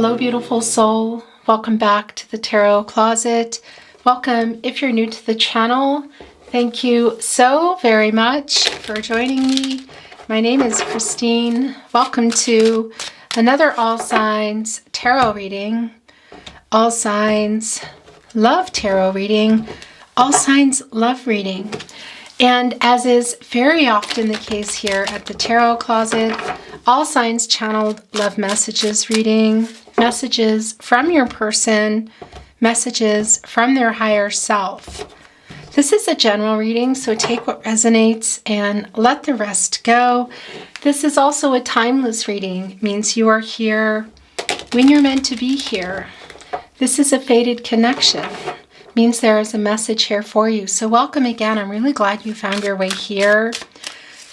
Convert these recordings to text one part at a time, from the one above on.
Hello, beautiful soul. Welcome back to the Tarot Closet. Welcome if you're new to the channel. Thank you so very much for joining me. My name is Christine. Welcome to another All Signs Tarot reading. All Signs Love Tarot reading. All Signs Love reading. And as is very often the case here at the Tarot Closet, All Signs channeled love messages reading, messages from your person, messages from their higher self. This is a general reading, so take what resonates and let the rest go. This is also a timeless reading. It means you are here when you're meant to be here. This is a fated connection. Means there is a message here for you. So welcome again. I'm really glad you found your way here.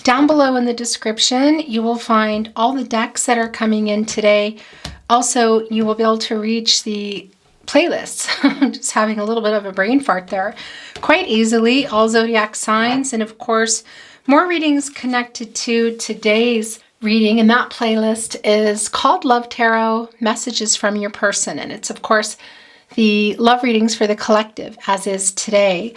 Down below in the description, you will find all the decks that are coming in today. Also, you will be able to reach the playlists. I'm just having a little bit of a brain fart there. Quite easily, all Zodiac Signs, and of course, more readings connected to today's reading. And that playlist is called Love Tarot, Messages from Your Person. And it's, of course, the love readings for the collective, as is today.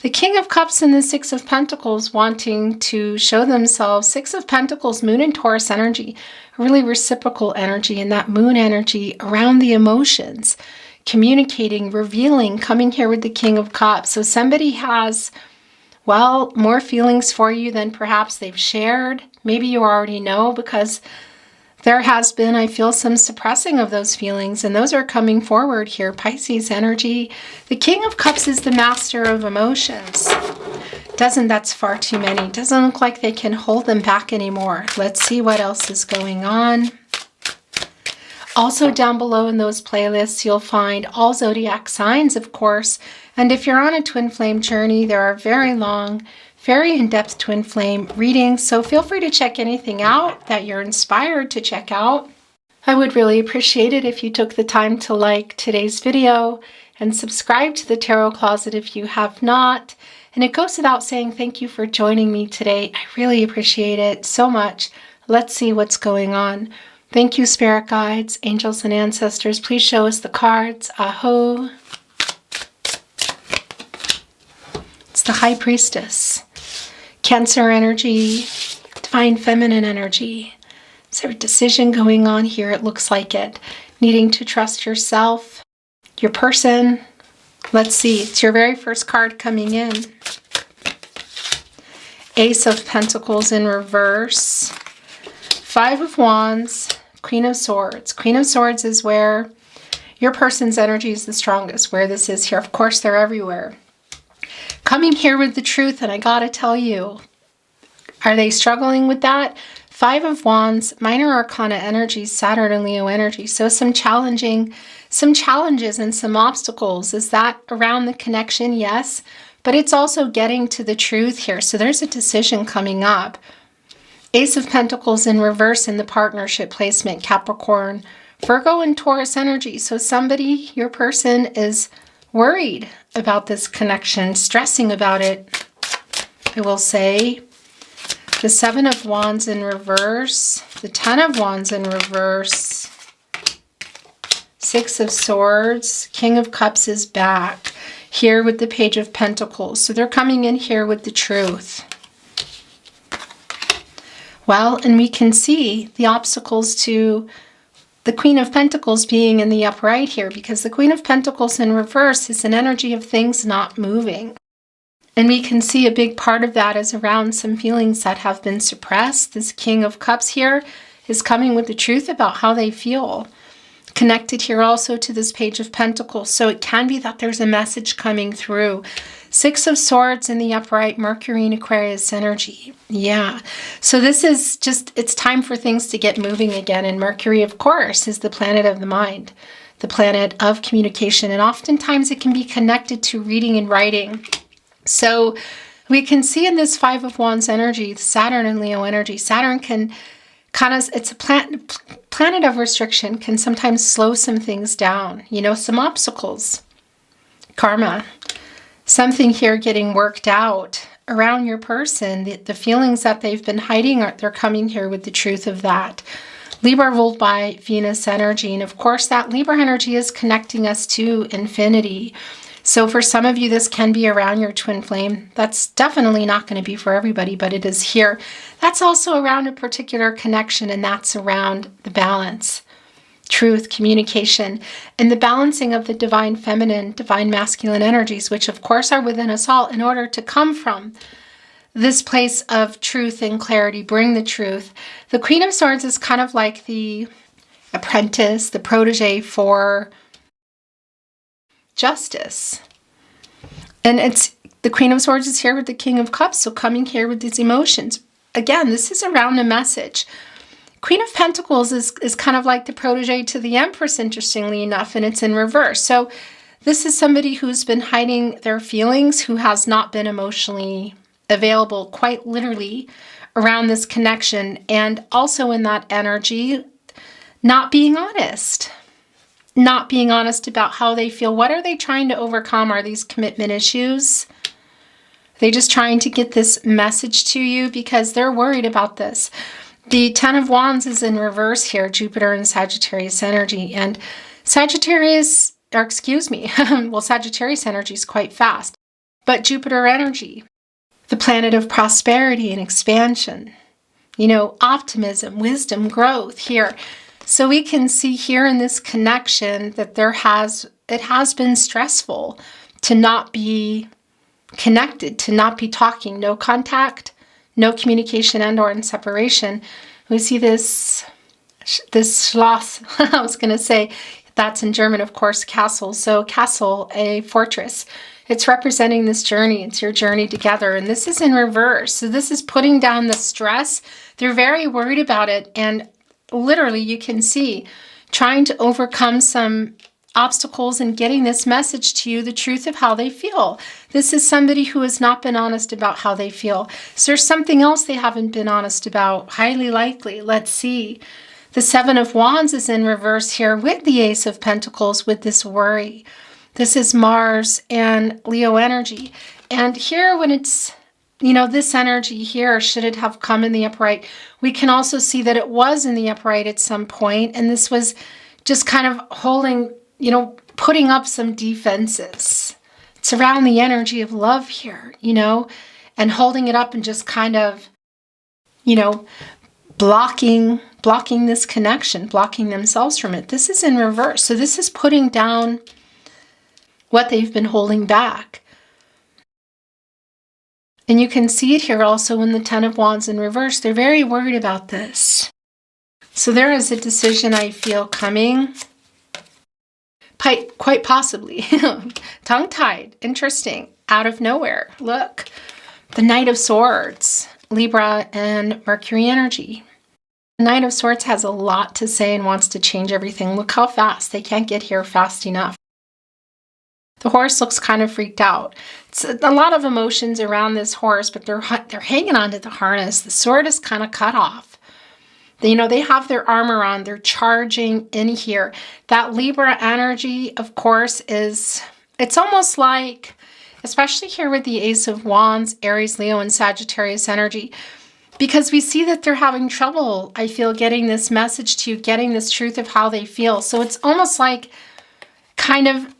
The King of Cups and the Six of Pentacles wanting to show themselves. Six of Pentacles, Moon and Taurus energy, a really reciprocal energy, and that Moon energy around the emotions, communicating, revealing, coming here with the King of Cups. So somebody has, well, more feelings for you than perhaps they've shared. Maybe you already know, because there has been, I feel, some suppressing of those feelings, and those are coming forward here. Pisces energy. The King of Cups is the master of emotions. That's far too many. Doesn't look like they can hold them back anymore. Let's see what else is going on. Also down below in those playlists, you'll find all Zodiac Signs, of course. And if you're on a twin flame journey, there are very long, very in-depth twin flame readings, so feel free to check anything out that you're inspired to check out. I would really appreciate it if you took the time to like today's video and subscribe to the Tarot Closet if you have not. And it goes without saying, thank you for joining me today. I really appreciate it so much. Let's see what's going on. Thank you, spirit guides, angels, and ancestors. Please show us the cards. Aho. It's the High Priestess. Cancer energy, divine feminine energy. Is there a decision going on here? It looks like it. Needing to trust yourself, your person. Let's see. It's your very first card coming in. Ace of Pentacles in reverse. Five of Wands. Queen of Swords. Queen of Swords is where your person's energy is the strongest. Where this is here. Of course, they're everywhere. Coming here with the truth, and I gotta tell you, are they struggling with that? Five of Wands, minor arcana energy, Saturn and Leo energy. So some challenges and some obstacles. Is that around the connection? Yes. But it's also getting to the truth here. So there's a decision coming up. Ace of Pentacles in reverse in the partnership placement, Capricorn, Virgo and Taurus energy. So somebody, your person, is worried about this connection, stressing about it, I will say. The Seven of Wands in reverse, the Ten of Wands in reverse, Six of Swords, King of Cups is back here with the Page of Pentacles. So they're coming in here with the truth. Well, and we can see the obstacles to the Queen of Pentacles being in the upright here, because the Queen of Pentacles in reverse is an energy of things not moving. And we can see a big part of that is around some feelings that have been suppressed. This King of Cups here is coming with the truth about how they feel. Connected here also to this Page of Pentacles. So it can be that there's a message coming through. Six of Swords in the upright, Mercury and Aquarius energy. Yeah. So this is just, it's time for things to get moving again. And Mercury, of course, is the planet of the mind, the planet of communication. And oftentimes it can be connected to reading and writing. So we can see in this Five of Wands energy, Saturn and Leo energy, Saturn can kind of, it's a planet of restriction, can sometimes slow some things down, you know, some obstacles, karma, something here getting worked out around your person, the feelings that they've been hiding, they're coming here with the truth of that. Libra ruled by Venus energy. And of course, that Libra energy is connecting us to infinity. So for some of you, this can be around your twin flame. That's definitely not going to be for everybody, but it is here. That's also around a particular connection, and that's around the balance, truth, communication, and the balancing of the divine feminine, divine masculine energies, which of course are within us all, in order to come from this place of truth and clarity, bring the truth. The Queen of Swords is kind of like the apprentice, the protege for justice. And it's the Queen of Swords is here with the King of Cups, so coming here with these emotions. Again, this is around a message. Queen of Pentacles is kind of like the protege to the Empress, interestingly enough, and it's in reverse. So this is somebody who's been hiding their feelings, who has not been emotionally available, quite literally, around this connection, and also in that energy, not being honest. Not being honest about how they feel. What are they trying to overcome? Are these commitment issues? Are they just trying to get this message to you because they're worried about this? The Ten of Wands is in reverse here, Jupiter and Sagittarius energy. And Sagittarius, or excuse me, well, Sagittarius energy is quite fast. But Jupiter energy, the planet of prosperity and expansion, you know, optimism, wisdom, growth here. So we can see here in this connection that it has been stressful to not be connected, to not be talking, no contact, no communication, and or in separation. We see this Schloss, I was going to say, that's in German, of course, castle. So castle, a fortress. It's representing this journey. It's your journey together. And this is in reverse. So this is putting down the stress. They're very worried about it. And literally, you can see trying to overcome some obstacles and getting this message to you, the truth of how they feel. This is somebody who has not been honest about how they feel. So there's something else they haven't been honest about, highly likely. Let's see. The Seven of Wands is in reverse here with the Ace of Pentacles, with this worry. This is Mars and Leo energy. And here when it's, you know, this energy here, should it have come in the upright, we can also see that it was in the upright at some point, and this was just kind of holding, you know, putting up some defenses. It's around the energy of love here, you know, and holding it up and just kind of, you know, blocking this connection, blocking themselves from it. This is in reverse. So this is putting down what they've been holding back. And you can see it here also in the Ten of Wands in reverse. They're very worried about this. So there is a decision I feel coming. Quite possibly. Tongue-tied. Interesting. Out of nowhere. Look. The Knight of Swords. Libra and Mercury energy. The Knight of Swords has a lot to say and wants to change everything. Look how fast. They can't get here fast enough. The horse looks kind of freaked out. It's a lot of emotions around this horse, but they're hanging onto the harness. The sword is kind of cut off. You know, they have their armor on. They're charging in here. That Libra energy, of course, it's almost like, especially here with the Ace of Wands, Aries, Leo, and Sagittarius energy, because we see that they're having trouble, I feel, getting this message to you, getting this truth of how they feel. So it's almost like kind of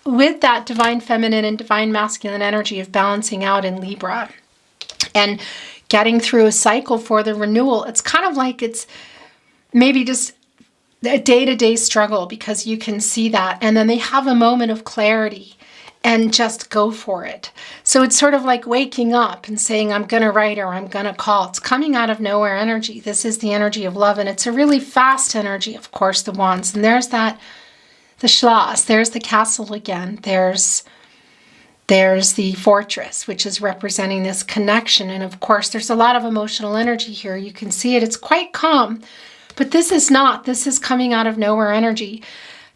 with that divine feminine and divine masculine energy of balancing out in Libra and getting through a cycle for the renewal. It's kind of like it's maybe just a day-to-day struggle, because you can see that. And then they have a moment of clarity and just go for it. So it's sort of like waking up and saying, I'm going to write or I'm going to call. It's coming out of nowhere energy. This is the energy of love. And it's a really fast energy, of course, the Wands. And there's that, the Schloss. There's the castle again. There's the fortress, which is representing this connection. And of course, there's a lot of emotional energy here. You can see it. It's quite calm. But this is not. This is coming out of nowhere energy.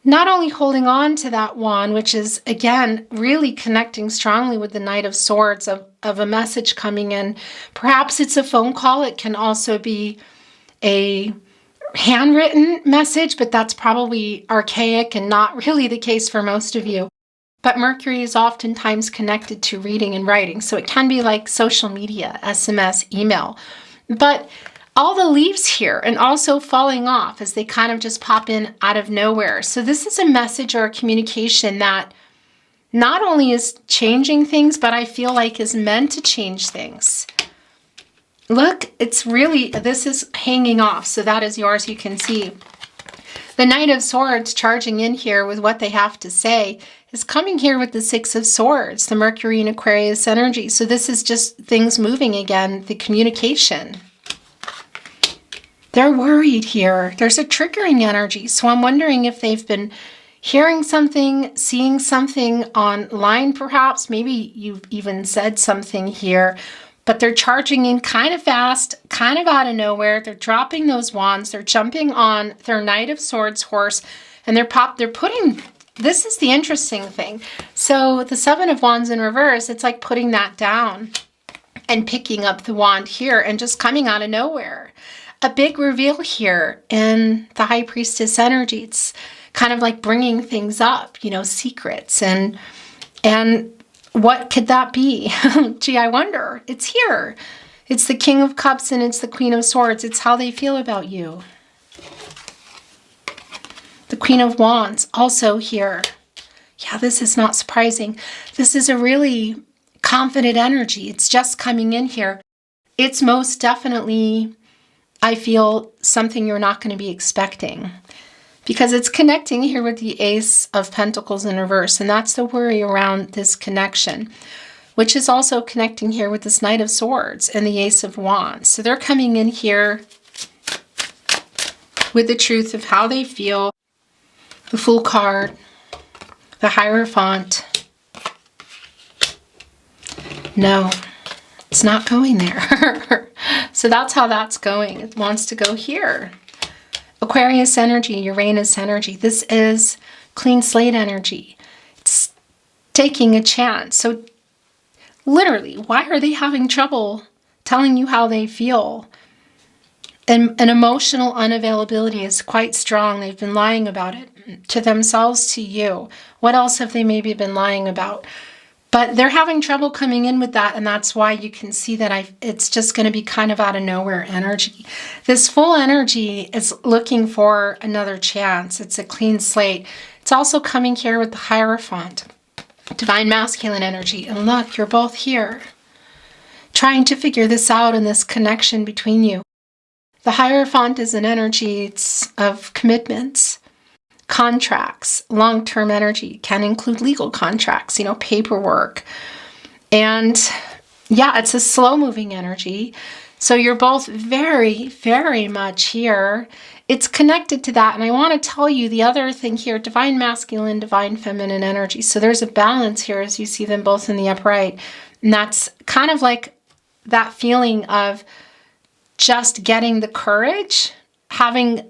Not only holding on to that wand, which is, again, really connecting strongly with the Knight of Swords of a message coming in. Perhaps it's a phone call. It can also be a handwritten message, but that's probably archaic and not really the case for most of you. But Mercury is oftentimes connected to reading and writing. So it can be like social media, SMS, email. But all the leaves here and also falling off as they kind of just pop in out of nowhere. So this is a message or a communication that not only is changing things, but I feel like is meant to change things. Look, it's really, this is hanging off. So that is yours, you can see. The Knight of Swords charging in here with what they have to say is coming here with the Six of Swords, the Mercury and Aquarius energy. So this is just things moving again, the communication. They're worried here. There's a triggering energy. So I'm wondering if they've been hearing something, seeing something online perhaps. Maybe you've even said something here. But they're charging in kind of fast, kind of out of nowhere. They're dropping those wands. They're jumping on their Knight of Swords horse. And they're putting, this is the interesting thing. So the Seven of Wands in reverse, it's like putting that down and picking up the wand here and just coming out of nowhere. A big reveal here in the High Priestess energy. It's kind of like bringing things up, you know, secrets. And what could that be? Gee, I wonder. It's here. It's the King of Cups and it's the Queen of Swords. It's how they feel about you. The Queen of Wands also here. Yeah, this is not surprising. This is a really confident energy. It's just coming in here. It's most definitely, I feel, something you're not going to be expecting. Because it's connecting here with the Ace of Pentacles in reverse. And that's the worry around this connection. Which is also connecting here with this Knight of Swords and the Ace of Wands. So they're coming in here with the truth of how they feel. The Fool card. The Hierophant. No, it's not going there. So that's how that's going. It wants to go here. Aquarius energy, Uranus energy. This is clean slate energy. It's taking a chance. So literally, why are they having trouble telling you how they feel? And an emotional unavailability is quite strong. They've been lying about it to themselves, to you. What else have they maybe been lying about? But they're having trouble coming in with that, and that's why you can see that it's just going to be kind of out of nowhere energy. This full energy is looking for another chance. It's a clean slate. It's also coming here with the Hierophant, divine masculine energy. And look, you're both here trying to figure this out and this connection between you. The Hierophant is an energy of commitments. Contracts, long-term energy can include legal contracts, you know, paperwork. And yeah, it's a slow-moving energy. So you're both very, very much here. It's connected to that. And I want to tell you the other thing here, divine masculine, divine feminine energy. So there's a balance here as you see them both in the upright. And that's kind of like that feeling of just getting the courage, having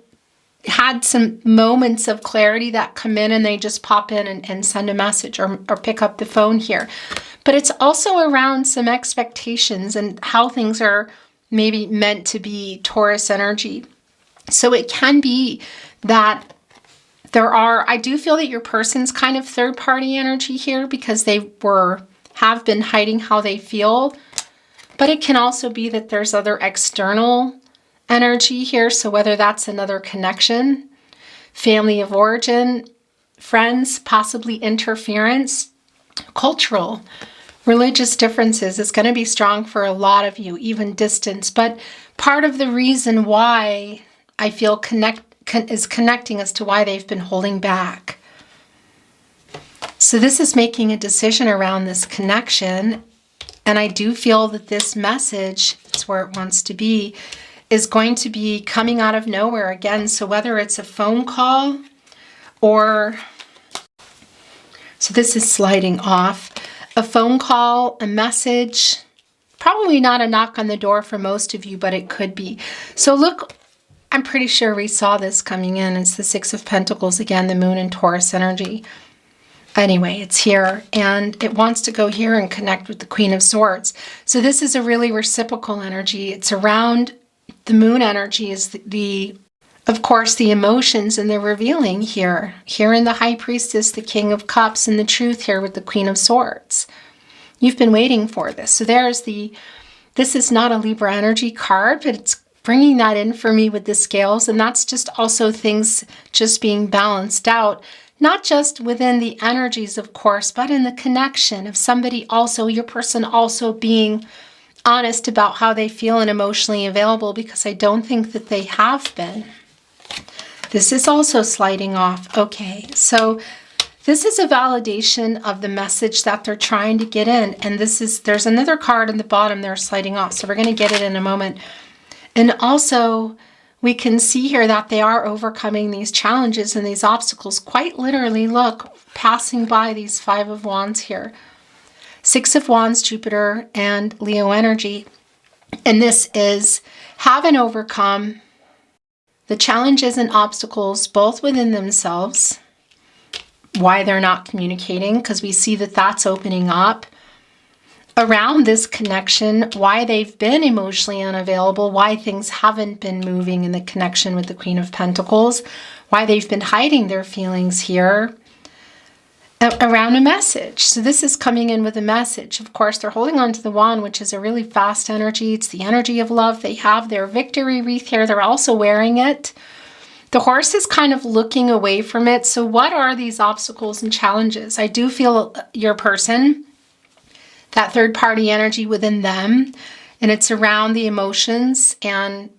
had some moments of clarity that come in and they just pop in and send a message or pick up the phone here. But it's also around some expectations and how things are maybe meant to be, Taurus energy. So it can be that I do feel that your person's kind of third party energy here because they have been hiding how they feel. But it can also be that there's other external energy here. So whether that's another connection, family of origin, friends, possibly interference, cultural, religious differences is going to be strong for a lot of you, even distance. But part of the reason why I feel is connecting as to why they've been holding back. So this is making a decision around this connection. And I do feel that this message, it's where it wants to be, is going to be coming out of nowhere again. So whether it's a phone call or, so this is sliding off, a phone call, a message, probably not a knock on the door for most of you, but it could be. So look, I'm pretty sure we saw this coming in. It's the Six of Pentacles, again, the Moon and Taurus energy. Anyway, it's here and it wants to go here and connect with the Queen of Swords. So this is a really reciprocal energy. It's around the Moon energy is of course, the emotions and the revealing here. Here in the High Priestess, the King of Cups, and the truth here with the Queen of Swords. You've been waiting for this. So this is not a Libra energy card, but it's bringing that in for me with the scales. And that's just also things just being balanced out, not just within the energies, of course, but in the connection of somebody also, your person also being honest about how they feel and emotionally available, because I don't think that they have been. This is also sliding off. Okay, so this is a validation of the message that they're trying to get in. And there's another card in the bottom there sliding off. So we're going to get it in a moment. And also we can see here that they are overcoming these challenges and these obstacles. Quite literally, look, passing by these 5 of Wands here. 6 of Wands, Jupiter, and Leo energy. And this is having overcome the challenges and obstacles both within themselves, why they're not communicating, because we see that that's opening up around this connection, why they've been emotionally unavailable, why things haven't been moving in the connection with the Queen of Pentacles, why they've been hiding their feelings here around a message. So this is coming in with a message. Of course, they're holding on to the wand, which is a really fast energy. It's the energy of love. They have their victory wreath here. They're also wearing it. The horse is kind of looking away from it. So what are these obstacles and challenges? I do feel your person, that third party energy within them, and it's around the emotions and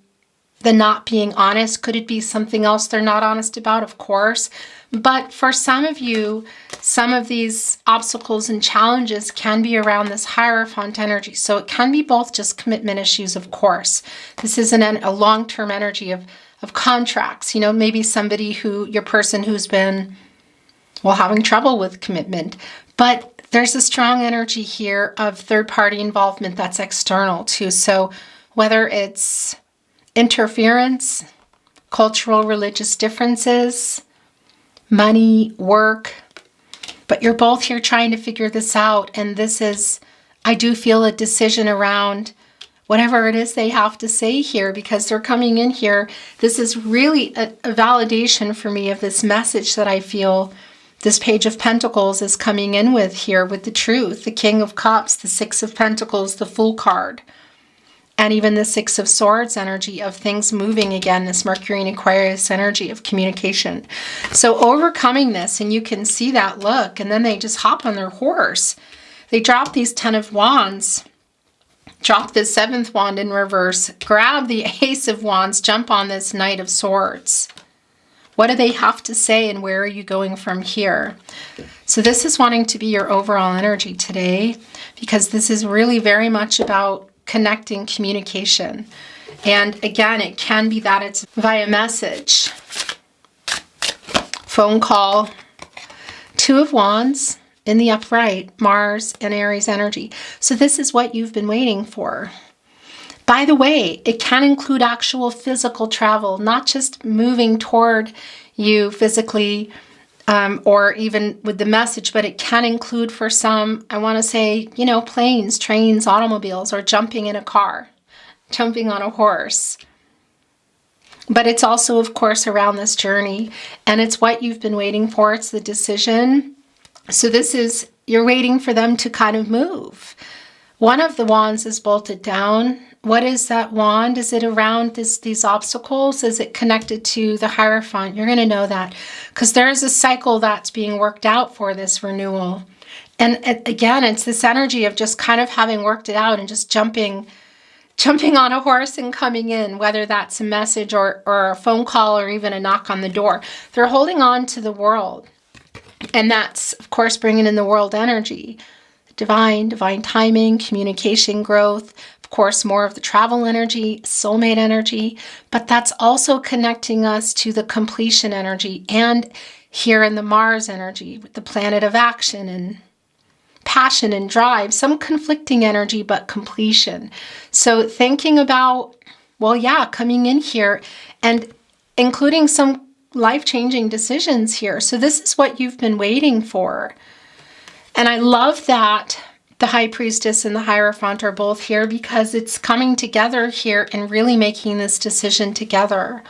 the not being honest. Could it be something else they're not honest about? Of course. But for some of you, some of these obstacles and challenges can be around this Hierophant energy. So it can be both just commitment issues, of course. This isn't a long-term energy of contracts. You know, maybe somebody your person who's been, well, having trouble with commitment. But there's a strong energy here of third-party involvement that's external too. So whether it's interference, cultural, religious differences, money, work, but you're both here trying to figure this out. And this is, I do feel, a decision around whatever it is they have to say here, because they're coming in here. This is really a validation for me of this message that I feel this Page of Pentacles is coming in with here, with the truth, the King of Cups, the 6 of Pentacles, the Fool card, and even the 6 of Swords energy of things moving again, this Mercury and Aquarius energy of communication. So overcoming this, and you can see that look, and then they just hop on their horse. They drop these 10 of Wands, drop the 7th wand in reverse, grab the Ace of Wands, jump on this Knight of Swords. What do they have to say, and where are you going from here? So this is wanting to be your overall energy today, because this is really very much about connecting, communication. And again, it can be that it's via message, phone call, 2 of Wands in the upright, Mars and Aries energy. So this is what you've been waiting for. By the way, it can include actual physical travel, not just moving toward you physically or even with the message, but it can include for some, I want to say, you know, planes, trains, automobiles, or jumping in a car, jumping on a horse. But it's also, of course, around this journey, and it's what you've been waiting for. It's the decision. So this is, you're waiting for them to kind of move. One of the wands is bolted down. What is that wand? Is it around these obstacles? Is it connected to the Hierophant? You're going to know that, because there is a cycle that's being worked out for this renewal. And again, it's this energy of just kind of having worked it out and just jumping on a horse and coming in, whether that's a message or a phone call or even a knock on the door. They're holding on to the world. And that's, of course, bringing in the world energy. Divine timing, communication, growth, of course, more of the travel energy, soulmate energy, but that's also connecting us to the completion energy, and here in the Mars energy with the planet of action and passion and drive, some conflicting energy, but completion. So thinking about, well, yeah, coming in here and including some life-changing decisions here. So this is what you've been waiting for. And I love that the High Priestess and the Hierophant are both here, because it's coming together here and really making this decision together.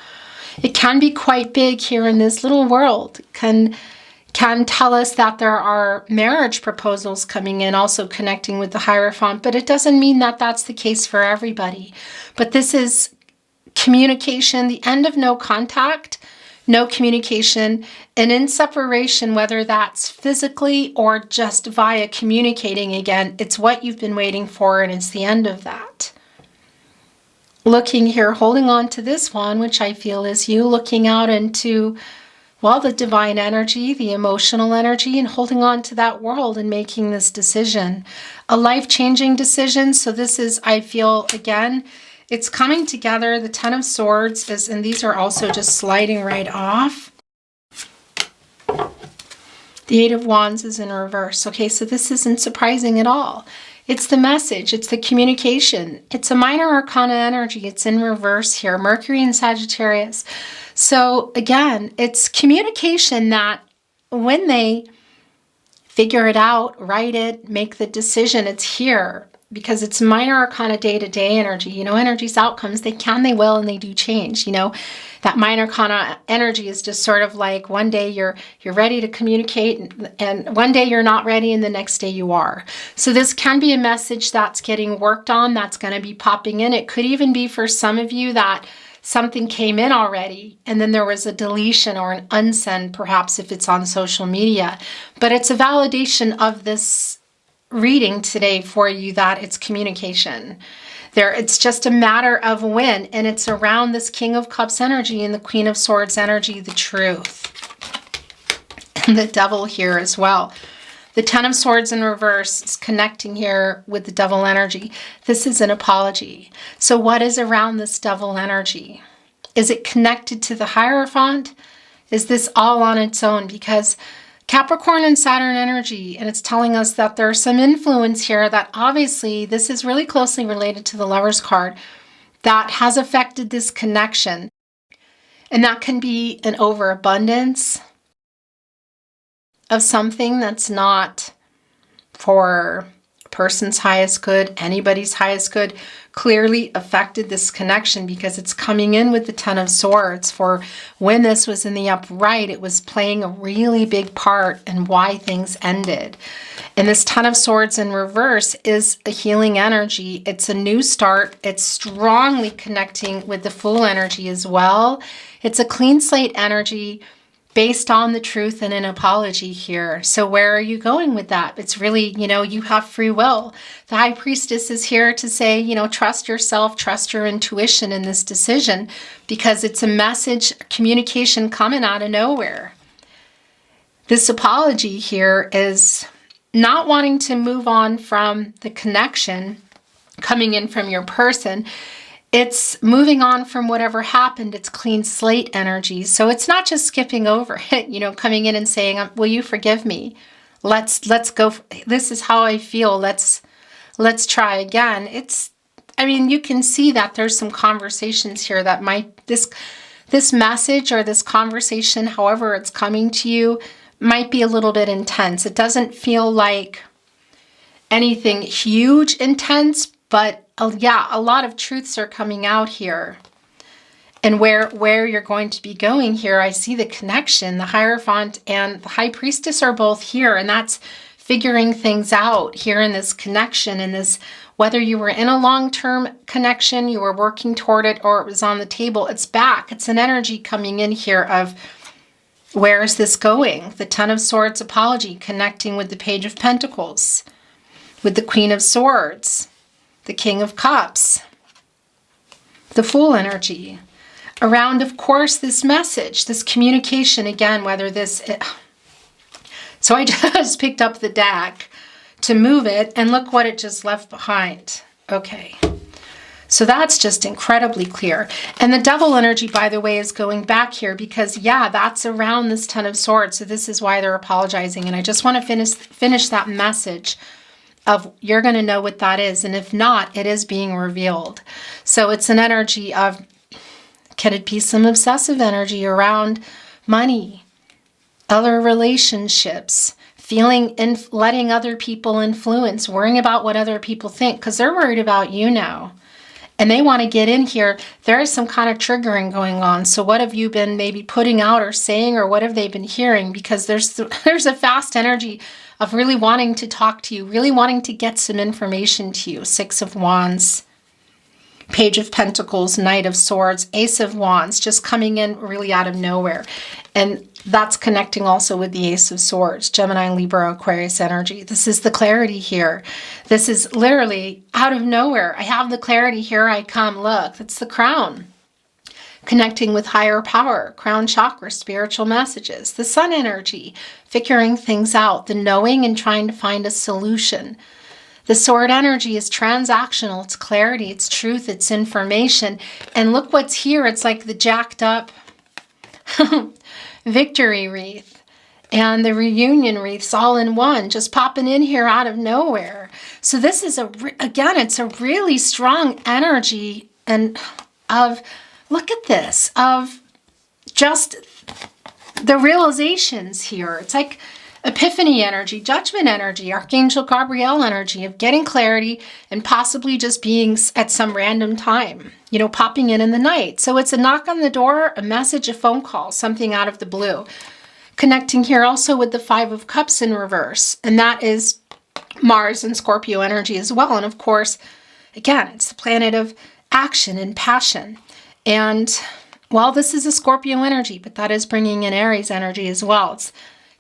It can be quite big here in this little world. Can tell us that there are marriage proposals coming in, also connecting with the Hierophant, but it doesn't mean that that's the case for everybody. But this is communication, the end of no contact, no communication, and in separation, whether that's physically or just via communicating again, it's what you've been waiting for, and it's the end of that. Looking here, holding on to this one, which I feel is you looking out into, well, the divine energy, the emotional energy, and holding on to that world and making this decision. A life-changing decision. So this is, I feel, again, it's coming together. The Ten of Swords is, and these are also just sliding right off. The Eight of Wands is in reverse. Okay, so this isn't surprising at all. It's the message. It's the communication. It's a minor arcana energy. It's in reverse here. Mercury and Sagittarius. So again, it's communication that when they figure it out, write it, make the decision, it's here. Because it's minor arcana day-to-day energy. You know, energy's outcomes, they can, they will, and they do change. You know, that minor arcana energy is just sort of like one day you're ready to communicate, and one day you're not ready, and the next day you are. So this can be a message that's getting worked on, that's going to be popping in. It could even be for some of you that something came in already, and then there was a deletion or an unsend, perhaps if it's on social media. But it's a validation of this reading today for you that it's communication. It's just a matter of when, and it's around this King of Cups energy and the Queen of Swords energy, the truth. And the Devil here as well. The Ten of Swords in reverse is connecting here with the Devil energy. This is an apology. So what is around this Devil energy? Is it connected to the Hierophant? Is this all on its own? Because Capricorn and Saturn energy, and it's telling us that there's some influence here that obviously this is really closely related to the Lover's card that has affected this connection. And that can be an overabundance of something that's not for a person's highest good, anybody's highest good, clearly affected this connection because it's coming in with the Ten of Swords. For when this was in the upright, it was playing a really big part in why things ended. And this Ten of Swords in reverse is a healing energy. It's a new start. It's strongly connecting with the Fool energy as well. It's a clean slate energy based on the truth and an apology here. So where are you going with that? It's really, you know, you have free will. The High Priestess is here to say, you know, trust yourself, trust your intuition in this decision, because it's a message, communication coming out of nowhere. This apology here is not wanting to move on from the connection coming in from your person. It's moving on from whatever happened. It's clean slate energy. So it's not just skipping over it, you know, coming in and saying, will you forgive me? Let's go. This is how I feel. Let's try again. I mean, you can see that there's some conversations here that might, this message or this conversation, however it's coming to you, might be a little bit intense. It doesn't feel like anything huge intense, but yeah, a lot of truths are coming out here. And where you're going to be going here, I see the connection. The Hierophant and the High Priestess are both here, and that's figuring things out here in this connection, in this, whether you were in a long-term connection, you were working toward it, or it was on the table, it's back. It's an energy coming in here of, where is this going? The Ten of Swords apology connecting with the Page of Pentacles, with the Queen of Swords, the King of Cups, the Fool energy. Around, of course, this message, this communication, again, whether this... So I just picked up the deck to move it, and look what it just left behind. Okay. So that's just incredibly clear. And the Devil energy, by the way, is going back here because, yeah, that's around this Ten of Swords. So this is why they're apologizing. And I just want to finish that message of, you're going to know what that is. And if not, it is being revealed. So it's an energy of, can it be some obsessive energy around money, other relationships, letting other people influence, worrying about what other people think, because they're worried about you now. And they want to get in here. There is some kind of triggering going on. So what have you been maybe putting out or saying, or what have they been hearing? Because there's a fast energy of really wanting to talk to you, really wanting to get some information to you. Six of Wands. Page of Pentacles, Knight of Swords, Ace of Wands, just coming in really out of nowhere. And that's connecting also with the Ace of Swords, Gemini, Libra, Aquarius energy. This is the clarity here. This is literally out of nowhere. I have the clarity, here I come. Look, that's the crown. Connecting with higher power, crown chakra, spiritual messages, the sun energy, figuring things out, the knowing and trying to find a solution. The sword energy is transactional, it's clarity, it's truth, it's information. And look what's here. It's like the jacked up victory wreath and the reunion wreaths all in one, just popping in here out of nowhere. So this is, again, it's a really strong energy and of, look at this, of just the realizations here. It's like epiphany energy, judgment energy, Archangel Gabriel energy of getting clarity and possibly just being at some random time, you know, popping in the night. So it's a knock on the door, a message, a phone call, something out of the blue. Connecting here also with the Five of Cups in reverse, and that is Mars and Scorpio energy as well. And of course, again, it's the planet of action and passion. And well, this is a Scorpio energy, but that is bringing in Aries energy as well. It's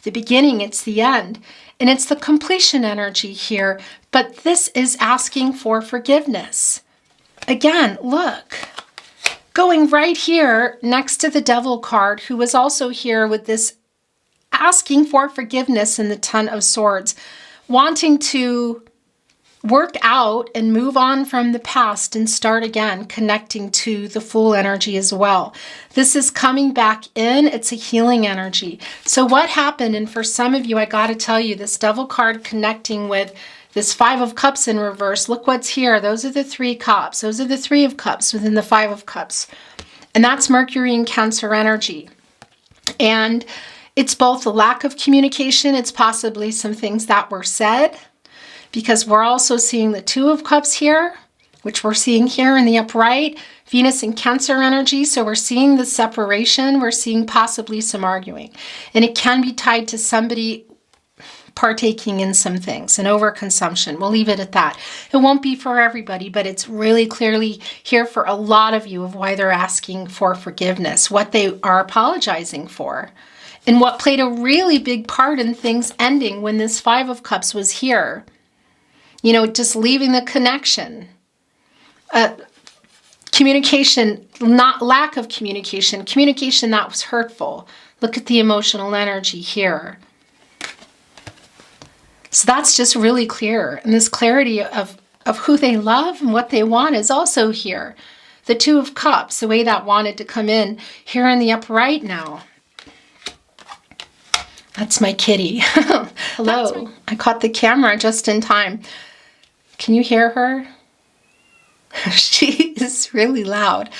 the beginning, it's the end, and it's the completion energy here. But this is asking for forgiveness. Again, look, going right here next to the Devil card, who was also here with this asking for forgiveness in the Ten of Swords, wanting to work out and move on from the past and start again, connecting to the Fool energy as well. This is coming back in. It's a healing energy. So what happened, and for some of you, I got to tell you, this Devil card connecting with this Five of Cups in reverse, look what's here. Those are the Three Cups. Those are the Three of Cups within the Five of Cups. And that's Mercury and Cancer energy. And it's both a lack of communication. It's possibly some things that were said, because we're also seeing the Two of Cups here, which we're seeing here in the upright, Venus and Cancer energy. So we're seeing the separation. We're seeing possibly some arguing. And it can be tied to somebody partaking in some things, an overconsumption. We'll leave it at that. It won't be for everybody, but it's really clearly here for a lot of you of why they're asking for forgiveness, what they are apologizing for, and what played a really big part in things ending when this Five of Cups was here. You know, just leaving the connection. Communication, not lack of communication. Communication that was hurtful. Look at the emotional energy here. So that's just really clear. And this clarity of who they love and what they want is also here. The Two of Cups, the way that wanted to come in here in the upright now. That's my kitty. Hello. I caught the camera just in time. Can you hear her? She is really loud.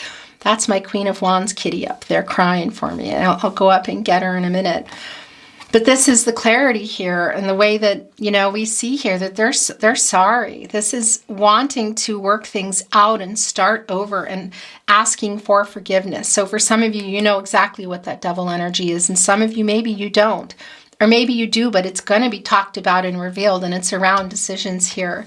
That's my Queen of Wands kitty up there crying for me. And I'll go up and get her in a minute. But this is the clarity here, and the way that, you know, we see here that they're sorry. This is wanting to work things out and start over and asking for forgiveness. So for some of you, you know exactly what that Devil energy is, and some of you, maybe you don't. Or maybe you do, but it's going to be talked about and revealed, and it's around decisions here.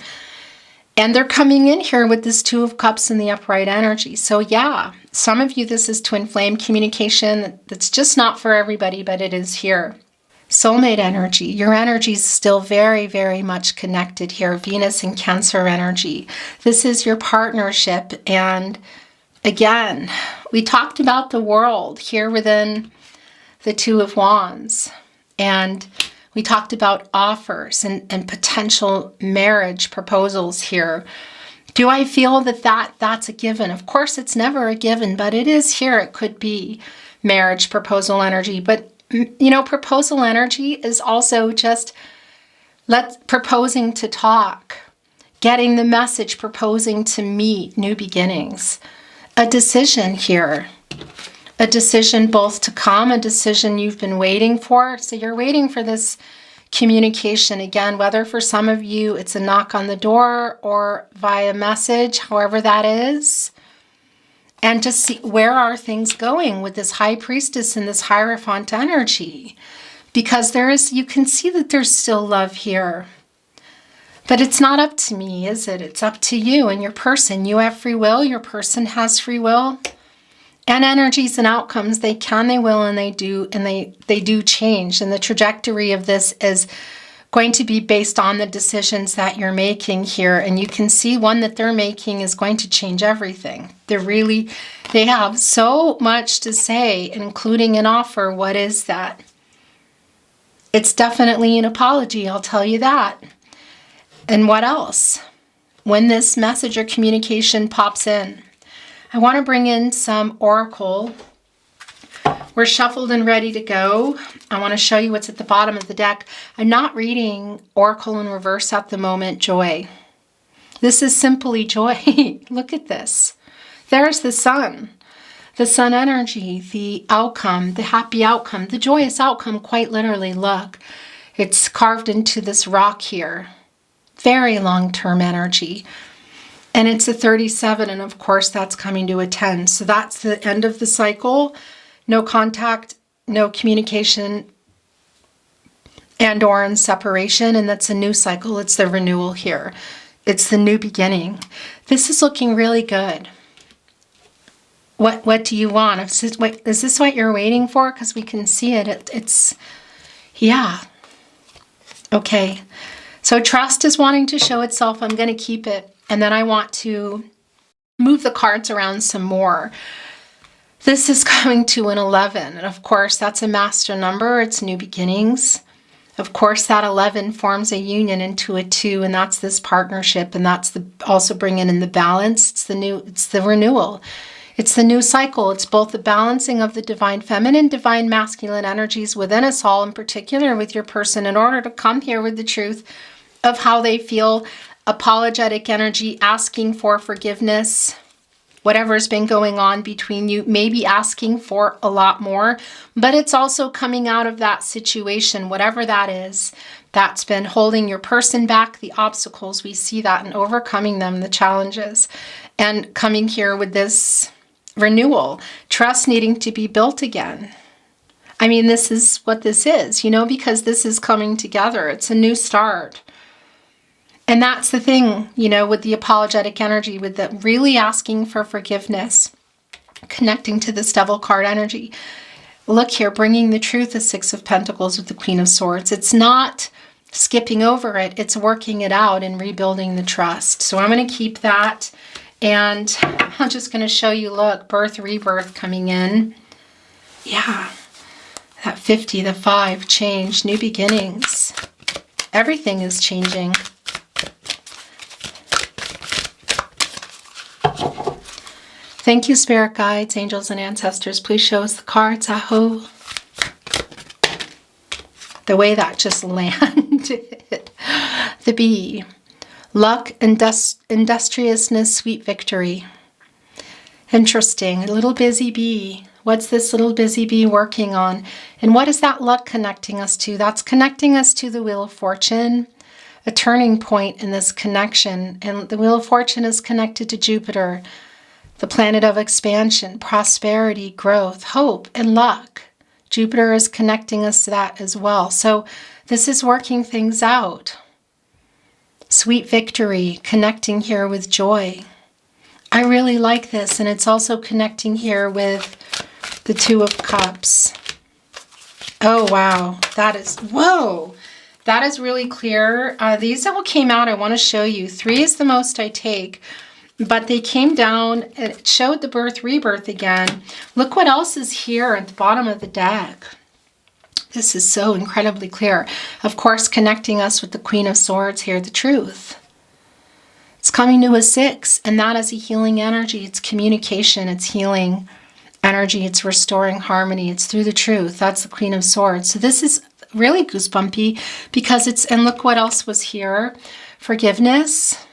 And they're coming in here with this Two of Cups in the upright energy. So yeah, some of you, this is twin flame communication. That's just not for everybody, but it is here. Soulmate energy. Your energy is still very, very much connected here. Venus and Cancer energy. This is your partnership. And again, we talked about the world here within the Two of Wands. And we talked about offers and potential marriage proposals here. Do I feel that that's a given? Of course, it's never a given, but it is here. It could be marriage proposal energy. But you know, proposal energy is also just proposing to talk, getting the message, proposing to meet, new beginnings. A decision here. A decision both to come, a decision you've been waiting for. So you're waiting for this communication again, whether for some of you it's a knock on the door or via message, however that is. And to see where are things going with this High Priestess and this Hierophant energy. Because you can see that there's still love here. But it's not up to me, is it? It's up to you and your person. You have free will. Your person has free will. And energies and outcomes, they can, they will, and they do change. And the trajectory of this is going to be based on the decisions that you're making here. And you can see one that they're making is going to change everything. They have so much to say, including an offer. What is that? It's definitely an apology, I'll tell you that. And what else? When this message or communication pops in, I want to bring in some oracle. We're shuffled and ready to go. I want to show you what's at the bottom of the deck. I'm not reading oracle in reverse at the moment, joy. This is simply joy. Look at this. There's the sun energy, the outcome, the happy outcome, the joyous outcome, quite literally. Look, it's carved into this rock here. Very long-term energy. And it's a 37, and of course that's coming to a 10. So that's the end of the cycle. No contact, no communication, and or in separation, and that's a new cycle. It's the renewal here. It's the new beginning. This is looking really good. What do you want? Is this what you're waiting for? Because we can see it. Yeah. Okay. So trust is wanting to show itself. I'm going to keep it. And then I want to move the cards around some more. This is coming to an 11. And of course, that's a master number. It's new beginnings. Of course, that 11 forms a union into a 2. And that's this partnership. And that's also bringing in the balance. It's the renewal. It's the new cycle. It's both the balancing of the divine feminine, divine masculine energies within us all, in particular with your person, in order to come here with the truth of how they feel, apologetic energy, asking for forgiveness, whatever's been going on between you, maybe asking for a lot more, but it's also coming out of that situation, whatever that is, that's been holding your person back, the obstacles, we see that, and overcoming them, the challenges, and coming here with this renewal, trust needing to be built again. I mean, this is what this is, because this is coming together. It's a new start. And that's the thing, with the apologetic energy, with the really asking for forgiveness, connecting to this Devil card energy. Look here, bringing the truth, the Six of Pentacles with the Queen of Swords. It's not skipping over it. It's working it out and rebuilding the trust. So I'm going to keep that. And I'm just going to show you, look, birth, rebirth coming in. Yeah, that 50, the 5, change, new beginnings. Everything is changing. Thank you, spirit guides, angels, and ancestors. Please show us the cards. Aho. The way that just landed. The bee. Luck, industriousness, sweet victory. Interesting. A little busy bee. What's this little busy bee working on? And what is that luck connecting us to? That's connecting us to the Wheel of Fortune, a turning point in this connection. And the Wheel of Fortune is connected to Jupiter, the planet of expansion, prosperity, growth, hope, and luck. Jupiter is connecting us to that as well. So this is working things out. Sweet victory, connecting here with joy. I really like this, and it's also connecting here with the Two of Cups. Oh, wow. That is, whoa. That is really clear. These all came out, I want to show you. 3 is the most I take, but they came down, and it showed the birth, rebirth again. Look what else is here at the bottom of the deck. This is so incredibly clear. Of course, connecting us with the Queen of Swords here, the truth. It's coming to a 6, and that is a healing energy. It's communication, it's healing energy, it's restoring harmony. It's through the truth. That's the Queen of Swords. So this is really goosebumpy because it's, and look what else was here. Forgiveness.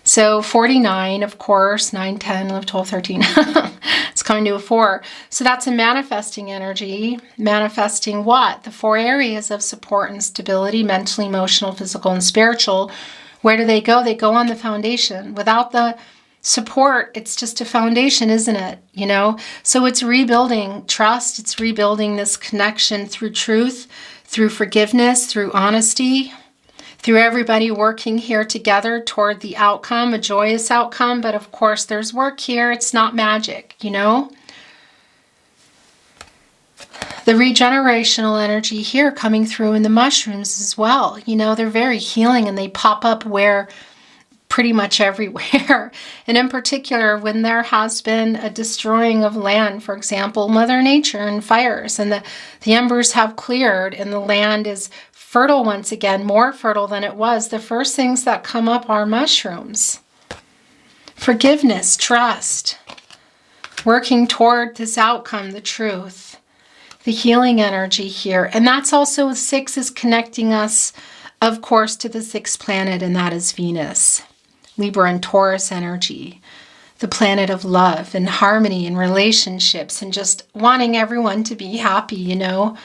So 49, of course, 9, 10, 11, 12, 13. It's coming to a 4. So that's a manifesting energy. Manifesting what? The 4 areas of support and stability, mentally, emotional, physical, and spiritual. Where do they go? They go on the foundation. Without the support, it's just a foundation, isn't it? So it's rebuilding trust. It's rebuilding this connection through truth, through forgiveness, through honesty, through everybody working here together toward the outcome, a joyous outcome. But of course, there's work here. It's not magic, you know? The regenerational energy here coming through in the mushrooms as well. You know, they're very healing and they pop up where pretty much everywhere. And in particular, when there has been a destroying of land, for example, Mother Nature and fires, and the embers have cleared and the land is fertile once again, more fertile than it was. The first things that come up are mushrooms. Forgiveness, trust, working toward this outcome, the truth, the healing energy here. And that's also 6 is connecting us, of course, to the 6th planet, and that is Venus. Libra and Taurus energy, the planet of love and harmony and relationships and just wanting everyone to be happy, you know.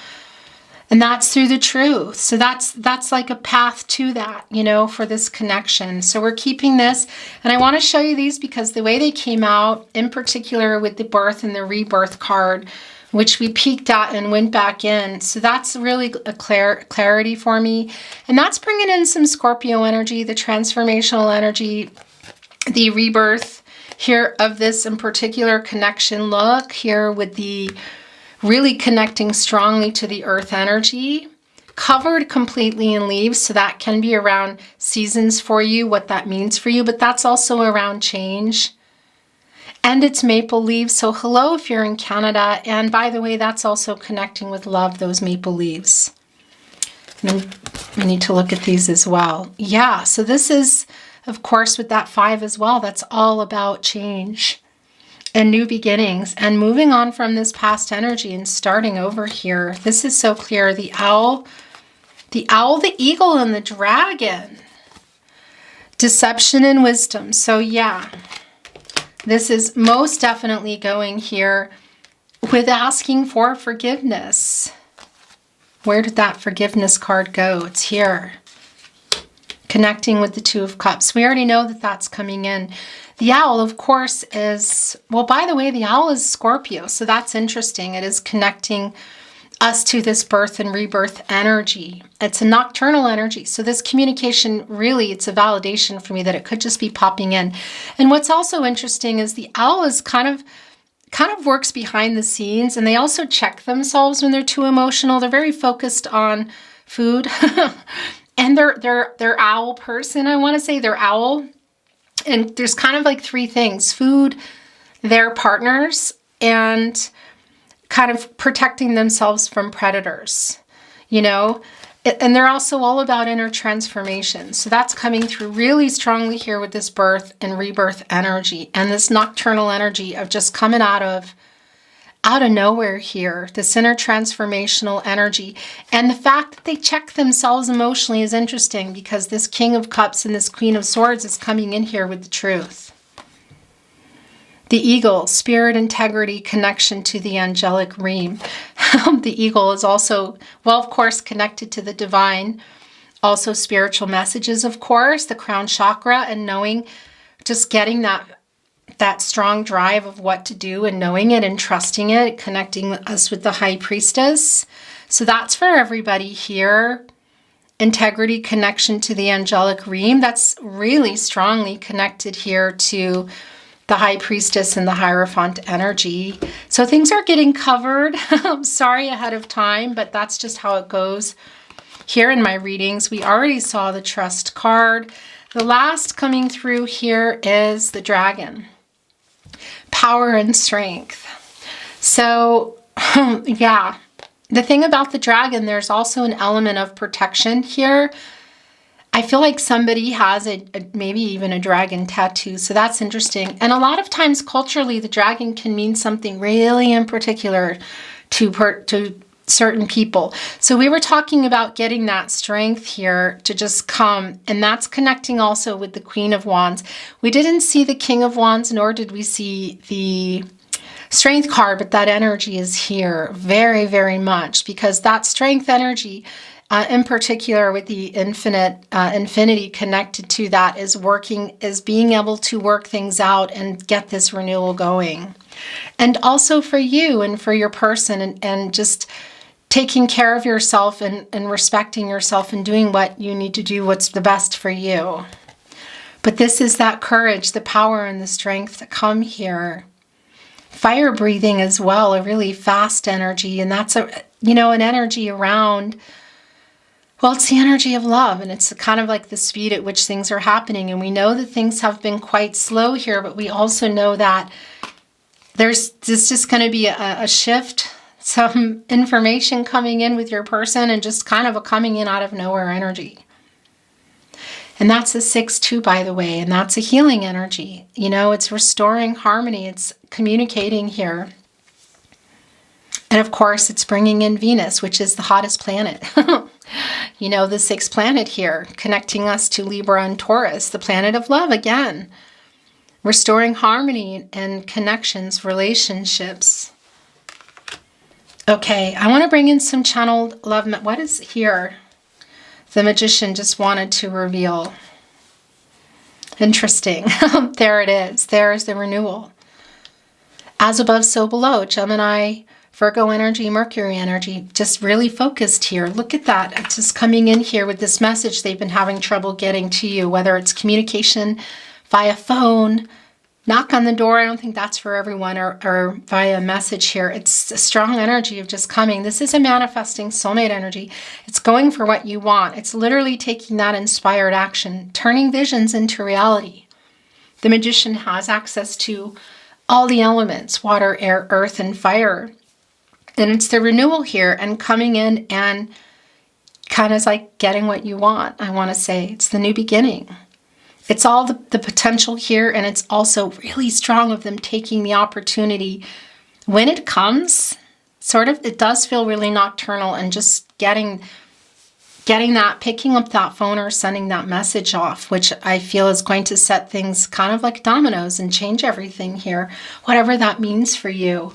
And that's through the truth. So that's like a path to that, you know, for this connection. So we're keeping this. And I want to show you these because the way they came out, in particular with the birth and the rebirth card, which we peeked at and went back in. So that's really a clarity for me. And that's bringing in some Scorpio energy, the transformational energy, the rebirth here of this in particular connection. Look here with the really connecting strongly to the earth energy, covered completely in leaves. So that can be around seasons for you, what that means for you, but that's also around change. And it's maple leaves. So hello if you're in Canada. And by the way, that's also connecting with love, those maple leaves. And we need to look at these as well. Yeah, so this is, of course, with that 5 as well. That's all about change and new beginnings and moving on from this past energy and starting over here. This is so clear. The owl, the eagle, and the dragon. Deception and wisdom. So yeah, this is most definitely going here with asking for forgiveness. Where did that forgiveness card go? It's here. Connecting with the 2 of Cups. We already know that that's coming in. The owl, of course, is, well, by the way, the owl is Scorpio. So that's interesting. It is connecting us to this birth and rebirth energy. It's a nocturnal energy. So this communication, really, it's a validation for me that it could just be popping in. And what's also interesting is the owl is kind of works behind the scenes, and they also check themselves when they're too emotional. They're very focused on food. And they're owl person. I want to say they're owl. And there's kind of like 3 things: food, their partners, and kind of protecting themselves from predators, you know. And they're also all about inner transformation. So that's coming through really strongly here with this birth and rebirth energy and this nocturnal energy of just coming out of nowhere here, this inner transformational energy. And the fact that they check themselves emotionally is interesting because this King of Cups and this Queen of Swords is coming in here with the truth. The eagle, spirit, integrity, connection to the angelic realm. The eagle is also, well, of course, connected to the divine. Also spiritual messages, of course, the crown chakra, and knowing, just getting that strong drive of what to do and knowing it and trusting it, connecting us with the high priestess. So that's for everybody here. Integrity, connection to the angelic realm. That's really strongly connected here to the high priestess and the Hierophant energy. So things are getting covered. I'm sorry ahead of time, but that's just how it goes here in my readings. We already saw the trust card. The last coming through here is the dragon. Power and strength. So yeah, the thing about the dragon, there's also an element of protection here. I feel like somebody has maybe even a dragon tattoo, so that's interesting. And a lot of times culturally, the dragon can mean something really in particular to certain people. So we were talking about getting that strength here to just come, and that's connecting also with the Queen of Wands. We didn't see the King of Wands, nor did we see the Strength card, but that energy is here very, very much because that strength energy, in particular with the infinity connected to that, is being able to work things out and get this renewal going. And also for you and for your person and just taking care of yourself and respecting yourself and doing what you need to do, what's the best for you. But this is that courage, the power, and the strength to come here. Fire breathing as well, a really fast energy. And that's an energy around, well, it's the energy of love. And it's kind of like the speed at which things are happening. And we know that things have been quite slow here, but we also know that there's just going to be a shift, some information coming in with your person, and just kind of a coming in out of nowhere energy. And that's a 6-2, by the way, and that's a healing energy. It's restoring harmony. It's communicating here. And of course, it's bringing in Venus, which is the hottest planet. The sixth planet here, connecting us to Libra and Taurus, the planet of love again. Restoring harmony and connections, relationships. Okay, I want to bring in some channeled love. What is here? The Magician just wanted to reveal. Interesting. There it is. There's the renewal. As above, so below. Gemini, Virgo energy, Mercury energy. Just really focused here. Look at that. It's just coming in here with this message they've been having trouble getting to you. Whether it's communication via phone, knock on the door. I don't think that's for everyone, or via message here. It's a strong energy of just coming. This is a manifesting soulmate energy. It's going for what you want. It's literally taking that inspired action, turning visions into reality. The Magician has access to all the elements, water, air, earth, and fire. And it's the renewal here and coming in and kind of like getting what you want, I want to say. It's the new beginning. It's all the potential here, and it's also really strong of them taking the opportunity when it comes. It does feel really nocturnal, and just getting that, picking up that phone or sending that message off, which I feel is going to set things kind of like dominoes and change everything here, whatever that means for you.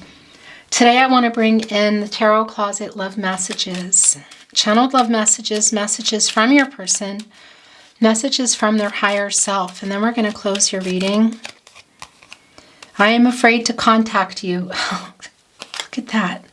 Today I want to bring in the Tarot Closet love messages, channeled love messages, messages from your person, messages from their higher self. And then we're going to close your reading. I am afraid to contact you. Look at that.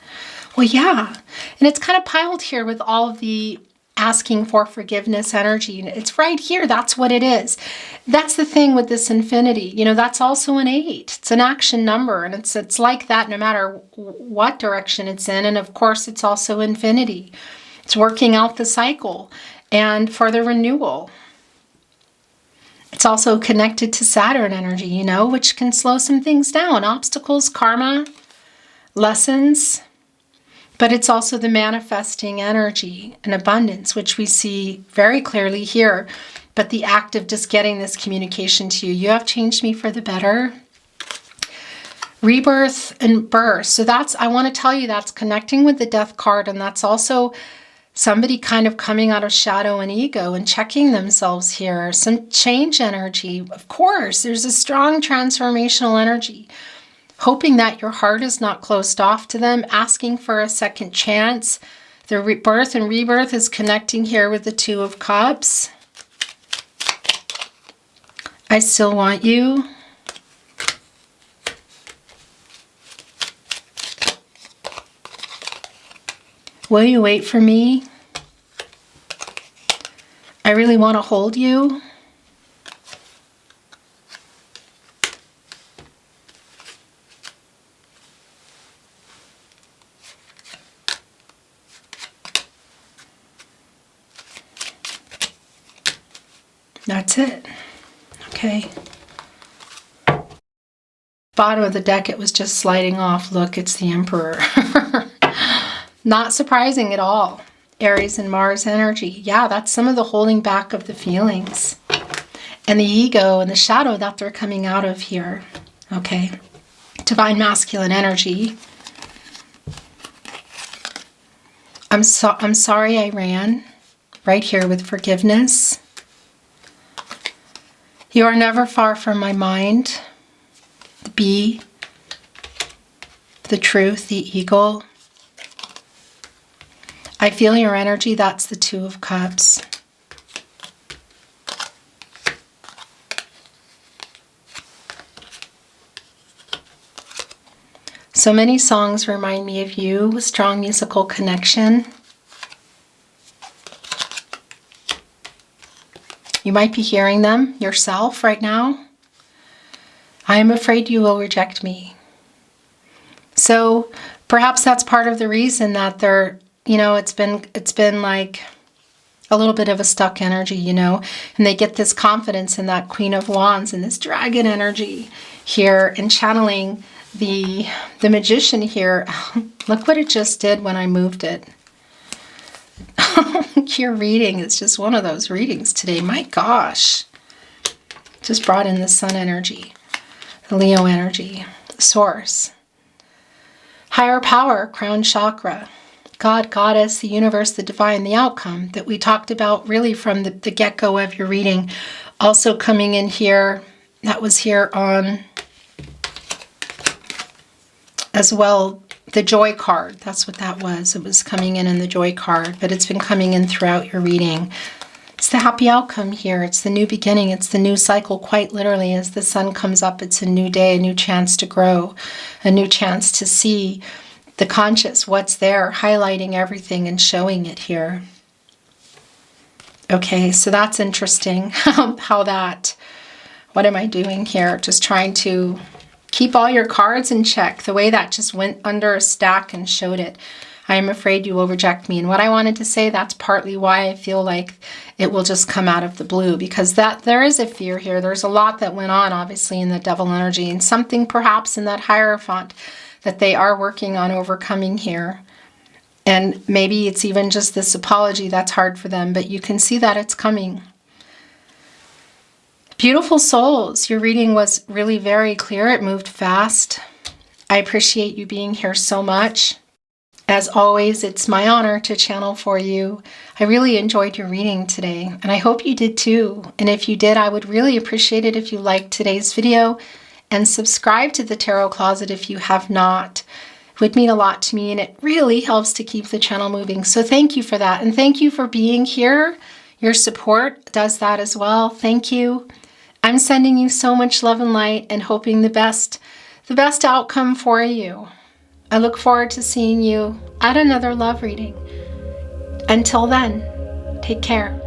Well, yeah. And it's kind of piled here with all of the asking for forgiveness energy. It's right here. That's what it is. That's the thing with this infinity. That's also an 8. It's an action number. And it's like that no matter what direction it's in. And of course, it's also infinity. It's working out the cycle and for the renewal. It's also connected to Saturn energy, which can slow some things down. Obstacles, karma, lessons. But it's also the manifesting energy and abundance, which we see very clearly here. But the act of just getting this communication to you. You have changed me for the better. Rebirth and birth. So I want to tell you, that's connecting with the Death card. And that's also somebody kind of coming out of shadow and ego and checking themselves here. Some change energy. Of course, there's a strong transformational energy. Hoping that your heart is not closed off to them. Asking for a second chance. The birth and rebirth is connecting here with the Two of Cups. I still want you. Will you wait for me? I really want to hold you. That's it. Okay. Bottom of the deck, it was just sliding off. Look, it's the Emperor. Not surprising at all. Aries and Mars energy. Yeah, that's some of the holding back of the feelings and the ego and the shadow that they're coming out of here. Okay. Divine masculine energy. I'm sorry I ran. Right here with forgiveness. You are never far from my mind. The bee. The truth, the eagle. I feel your energy. That's the Two of Cups. So many songs remind me of you, a strong musical connection. You might be hearing them yourself right now. I am afraid you will reject me. So perhaps that's part of the reason that they're, it's been like a little bit of a stuck energy, and they get this confidence in that Queen of Wands and this dragon energy here, and channeling the Magician here. Look what it just did when I moved it. Your reading is just one of those readings today. My gosh. Just brought in the Sun energy, the Leo energy, the Source. Higher power, crown chakra. God, Goddess, the universe, the divine, the outcome that we talked about really from the get-go of your reading. Also coming in here, that was here on as well, the joy card. That's what that was. It was coming in the joy card, but it's been coming in throughout your reading. It's the happy outcome here. It's the new beginning. It's the new cycle, quite literally. As the sun comes up, it's a new day, a new chance to grow, a new chance to see the conscious, what's there, highlighting everything and showing it here. Okay, so that's interesting. What am I doing here? Just trying to keep all your cards in check. The way that just went under a stack and showed it. I am afraid you will reject me. And what I wanted to say, that's partly why I feel like it will just come out of the blue, because there is a fear here. There's a lot that went on, obviously, in the devil energy, and something perhaps in that Hierophant that they are working on overcoming here. And maybe it's even just this apology that's hard for them, but you can see that it's coming. Beautiful souls, your reading was really very clear. It moved fast. I appreciate you being here so much. As always, it's my honor to channel for you. I really enjoyed your reading today, and I hope you did too. And if you did, I would really appreciate it if you liked today's video and subscribe to the Tarot Closet if you have not. It would mean a lot to me, and it really helps to keep the channel moving. So thank you for that, and thank you for being here. Your support does that as well. Thank you. I'm sending you so much love and light and hoping the best outcome for you. I look forward to seeing you at another love reading. Until then, take care.